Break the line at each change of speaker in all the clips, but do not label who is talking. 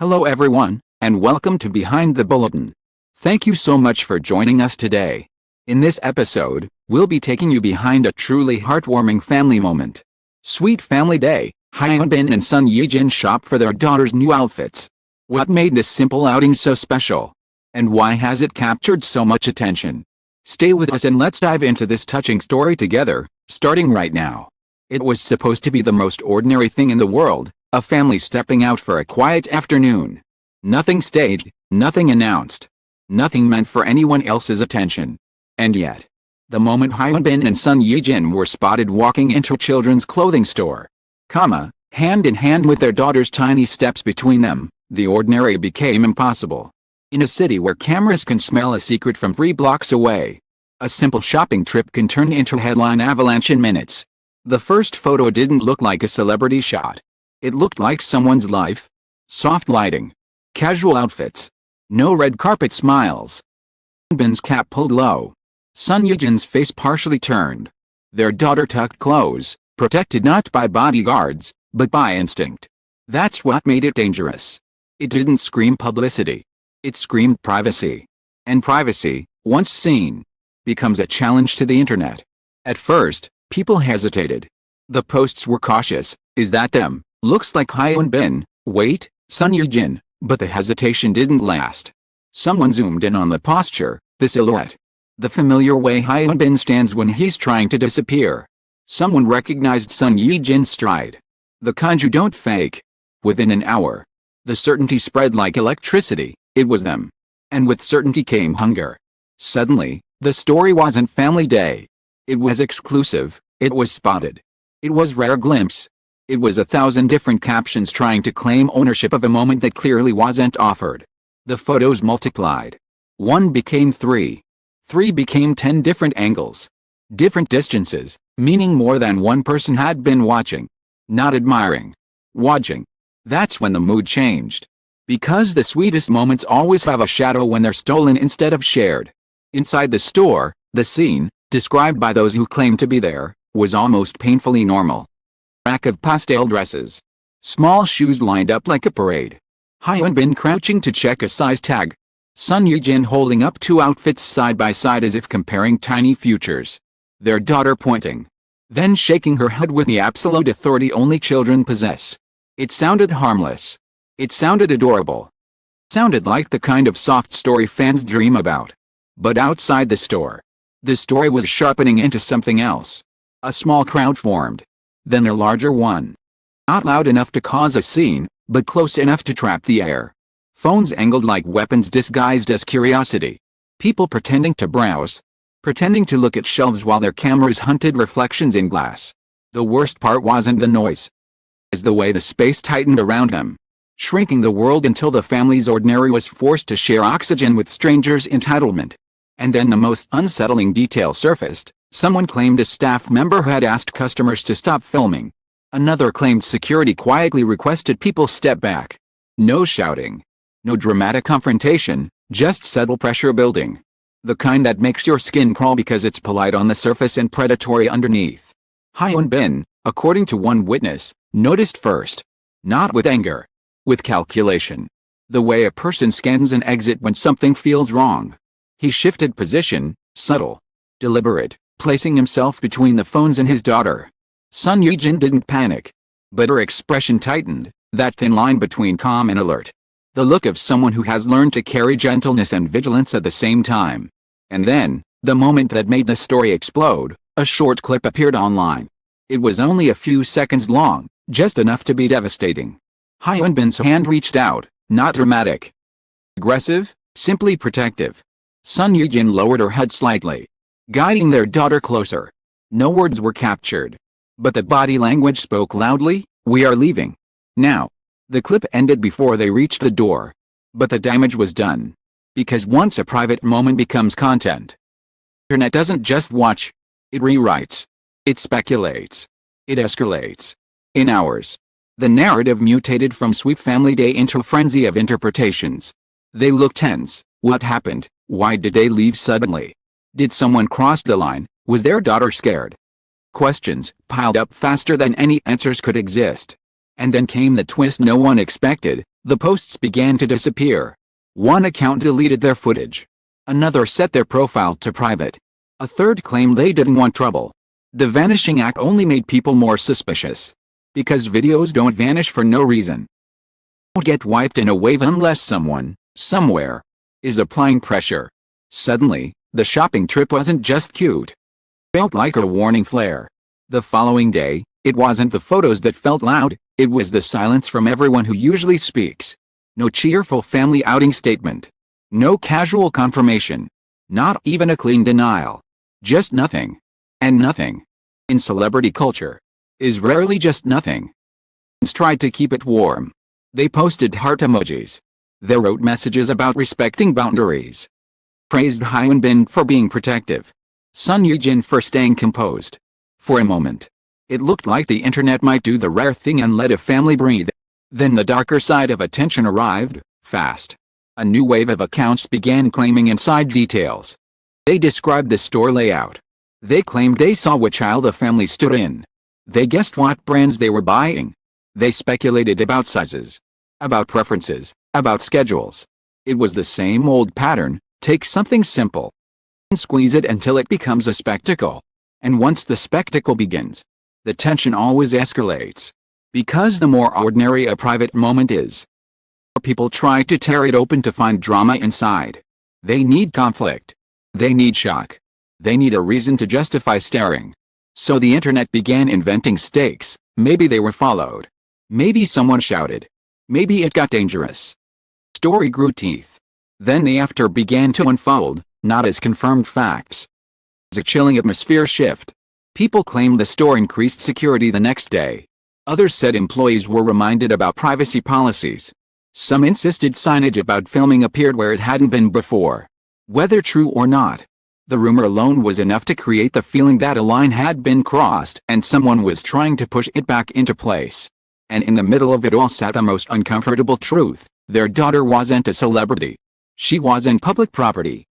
Hello everyone, and welcome to Behind the Bulletin. Thank you so much for joining us today. In this episode, we'll be taking you behind a truly heartwarming family moment. Sweet Family Day, Hyun and Son Ye-jin shop for their daughter's new outfits. What made this simple outing so special? And why has it captured so much attention? Stay with us and let's dive into this touching story together, starting right now. It was supposed to be the most ordinary thing in the world, a family stepping out for a quiet afternoon. Nothing staged, nothing announced. Nothing meant for anyone else's attention. And yet, the moment Hyun and Son Ye-jin were spotted walking into a children's clothing store, hand in hand with their daughter's tiny steps between them, the ordinary became impossible. In a city where cameras can smell a secret from 3 blocks away, a simple shopping trip can turn into a headline avalanche in minutes. The first photo didn't look like a celebrity shot. It looked like someone's life. Soft lighting. Casual outfits. No red carpet smiles. Bin's cap pulled low. Son Ye-jin's face partially turned. Their daughter tucked close, protected not by bodyguards, but by instinct. That's what made it dangerous. It didn't scream publicity. It screamed privacy. And privacy, once seen, becomes a challenge to the internet. At first, people hesitated. The posts were cautious. Is that them? Looks like Hyun. Wait, Son Ye-jin. But the hesitation didn't last. Someone zoomed in on the posture, the silhouette. The familiar way Hyun stands when he's trying to disappear. Someone recognized Son Ye-jin's stride. The kind you don't fake. Within an hour, the certainty spread like electricity. It was them. And with certainty came hunger. Suddenly, the story wasn't Family Day. It was exclusive. It was spotted. It was rare glimpse. It was 1,000 different captions trying to claim ownership of a moment that clearly wasn't offered. The photos multiplied. 1 became 3. 3 became 10 different angles. Different distances, meaning more than one person had been watching. Not admiring. Watching. That's when the mood changed. Because the sweetest moments always have a shadow when they're stolen instead of shared. Inside the store, the scene, described by those who claim to be there, was almost painfully normal. Rack of pastel dresses. Small shoes lined up like a parade. Hyun crouching to check a size tag. Son Ye-jin holding up 2 outfits side by side as if comparing tiny futures. Their daughter pointing. Then shaking her head with the absolute authority only children possess. It sounded harmless. It sounded adorable. Sounded like the kind of soft story fans dream about. But outside the store, the story was sharpening into something else. A small crowd formed. Then a larger one. Not loud enough to cause a scene, but close enough to trap the air. Phones angled like weapons disguised as curiosity. People pretending to browse. Pretending to look at shelves while their cameras hunted reflections in glass. The worst part wasn't the noise. It's the way the space tightened around them. Shrinking the world until the family's ordinary was forced to share oxygen with strangers' entitlement. And then the most unsettling detail surfaced. Someone claimed a staff member had asked customers to stop filming. Another claimed security quietly requested people step back. No shouting. No dramatic confrontation, just subtle pressure building. The kind that makes your skin crawl because it's polite on the surface and predatory underneath. Hyun, according to one witness, noticed first. Not with anger. With calculation. The way a person scans an exit when something feels wrong. He shifted position, subtle. Deliberate. Placing himself between the phones and his daughter. Son Ye-jin didn't panic. But her expression tightened, that thin line between calm and alert. The look of someone who has learned to carry gentleness and vigilance at the same time. And then, the moment that made the story explode, a short clip appeared online. It was only a few seconds long, just enough to be devastating. Hyun's hand reached out, not dramatic. Aggressive, simply protective. Son Ye-jin lowered her head slightly. Guiding their daughter closer. No words were captured. But the body language spoke loudly, "We are leaving. Now." The clip ended before they reached the door. But the damage was done. Because once a private moment becomes content, the internet doesn't just watch. It rewrites. It speculates. It escalates. In hours, the narrative mutated from Sweet Family Day into a frenzy of interpretations. They looked tense. What happened? Why did they leave suddenly? Did someone cross the line? Was their daughter scared? Questions piled up faster than any answers could exist. And then came the twist no one expected. The posts began to disappear. One account deleted their footage. Another set their profile to private. A third claimed they didn't want trouble. The vanishing act only made people more suspicious. Because videos don't vanish for no reason. Don't get wiped in a wave unless someone, somewhere, is applying pressure. Suddenly, the shopping trip wasn't just cute. It felt like a warning flare. The following day, it wasn't the photos that felt loud, it was the silence from everyone who usually speaks. No cheerful family outing statement. No casual confirmation. Not even a clean denial. Just nothing. And nothing, in celebrity culture, is rarely just nothing. Fans tried to keep it warm. They posted heart emojis. They wrote messages about respecting boundaries. Praised Hyun for being protective. Son Ye-jin for staying composed. For a moment, it looked like the internet might do the rare thing and let a family breathe. Then the darker side of attention arrived, fast. A new wave of accounts began claiming inside details. They described the store layout. They claimed they saw which aisle the family stood in. They guessed what brands they were buying. They speculated about sizes, about preferences, about schedules. It was the same old pattern: take something simple and squeeze it until it becomes a spectacle. And once the spectacle begins, the tension always escalates. Because the more ordinary a private moment is, people try to tear it open to find drama inside. They need conflict. They need shock. They need a reason to justify staring. So the internet began inventing stakes. Maybe they were followed. Maybe someone shouted. Maybe it got dangerous. Story grew teeth. Then the after began to unfold, not as confirmed facts. As a chilling atmosphere shift. People claimed the store increased security the next day. Others said employees were reminded about privacy policies. Some insisted signage about filming appeared where it hadn't been before. Whether true or not, the rumor alone was enough to create the feeling that a line had been crossed and someone was trying to push it back into place. And in the middle of it all sat the most uncomfortable truth: their daughter wasn't a celebrity. She wasn't public property.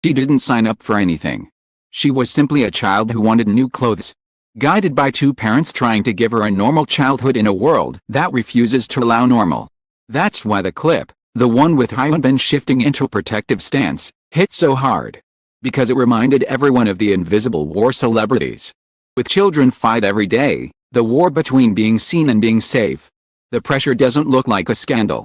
She didn't sign up for anything. She was simply a child who wanted new clothes. Guided by two parents trying to give her a normal childhood in a world that refuses to allow normal. That's why the clip, the one with Hyun shifting into a protective stance, hit so hard. Because it reminded everyone of the invisible war celebrities. With children fight every day, the war between being seen and being safe. The pressure doesn't look like a scandal.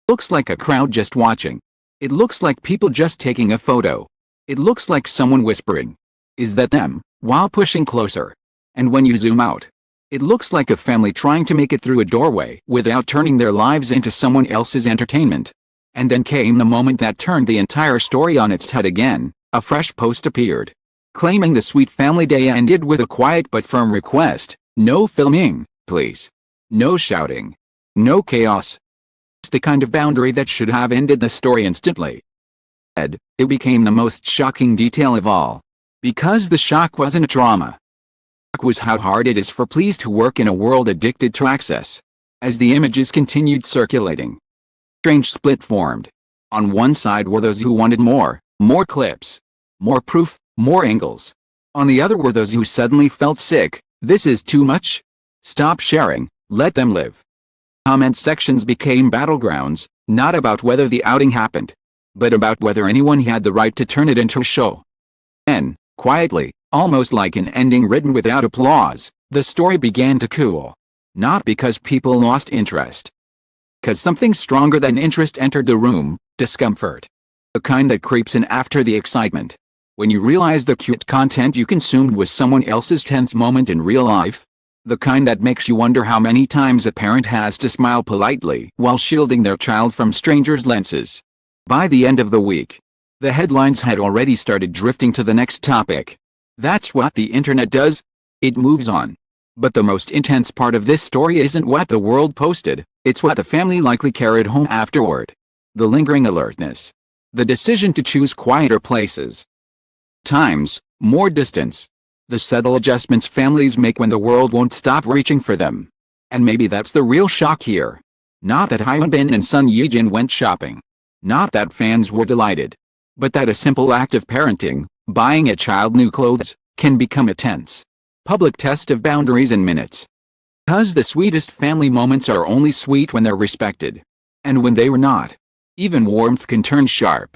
It looks like a crowd just watching. It looks like people just taking a photo. It looks like someone whispering, "Is that them?" while pushing closer. And when you zoom out, it looks like a family trying to make it through a doorway without turning their lives into someone else's entertainment. And then came the moment that turned the entire story on its head again. A fresh post appeared, claiming the sweet family day ended with a quiet but firm request: no filming, please. No shouting. No chaos. It's the kind of boundary that should have ended the story instantly. It became the most shocking detail of all. Because the shock wasn't a drama. The shock was how hard it is for police to work in a world addicted to access. As the images continued circulating, a strange split formed. On one side were those who wanted more clips, more proof, more angles. On the other were those who suddenly felt sick. This is too much. Stop sharing, let them live. Comment sections became battlegrounds, not about whether the outing happened, but about whether anyone had the right to turn it into a show. Then, quietly, almost like an ending written without applause, the story began to cool. Not because people lost interest. Because something stronger than interest entered the room: discomfort. The kind that creeps in after the excitement. When you realize the cute content you consumed was someone else's tense moment in real life. The kind that makes you wonder how many times a parent has to smile politely while shielding their child from strangers' lenses. By the end of the week, the headlines had already started drifting to the next topic. That's what the internet does. It moves on. But the most intense part of this story isn't what the world posted, it's what the family likely carried home afterward. The lingering alertness. The decision to choose quieter places. Times, more distance. The subtle adjustments families make when the world won't stop reaching for them. And maybe that's the real shock here. Not that Hyun and Son Ye-jin went shopping. Not that fans were delighted. But that a simple act of parenting, buying a child new clothes, can become a tense, public test of boundaries in minutes. Because the sweetest family moments are only sweet when they're respected. And when they were not, even warmth can turn sharp.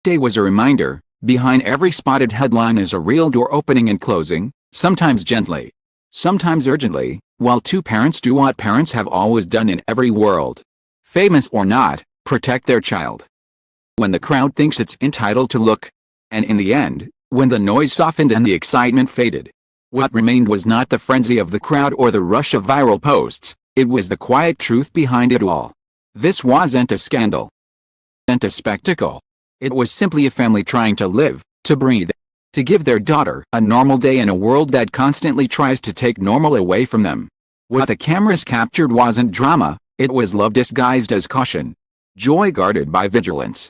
Day was a reminder, behind every spotted headline is a real door opening and closing, sometimes gently, sometimes urgently, while two parents do what parents have always done in every world. Famous or not, protect their child. When the crowd thinks it's entitled to look. And in the end, when the noise softened and the excitement faded, what remained was not the frenzy of the crowd or the rush of viral posts, it was the quiet truth behind it all. This wasn't a scandal. It wasn't a spectacle. It was simply a family trying to live, to breathe, to give their daughter a normal day in a world that constantly tries to take normal away from them. What the cameras captured wasn't drama, it was love disguised as caution. Joy guarded by vigilance.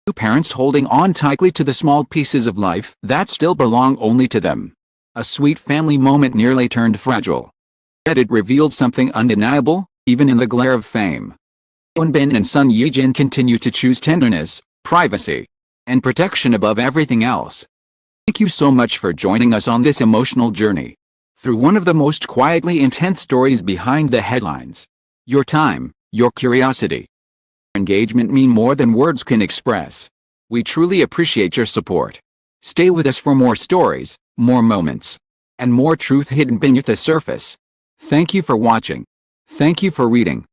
Two parents holding on tightly to the small pieces of life that still belong only to them. A sweet family moment nearly turned fragile. Yet it revealed something undeniable, even in the glare of fame. Hyun Bin and son Ye-jin continue to choose tenderness, privacy, and protection above everything else. Thank you so much for joining us on this emotional journey through one of the most quietly intense stories behind the headlines. Your time, your curiosity, your engagement mean more than words can express. We truly appreciate your support. Stay with us for more stories, more moments, and more truth hidden beneath the surface. Thank you for watching. Thank you for reading.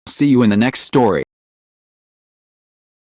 See you in the next story.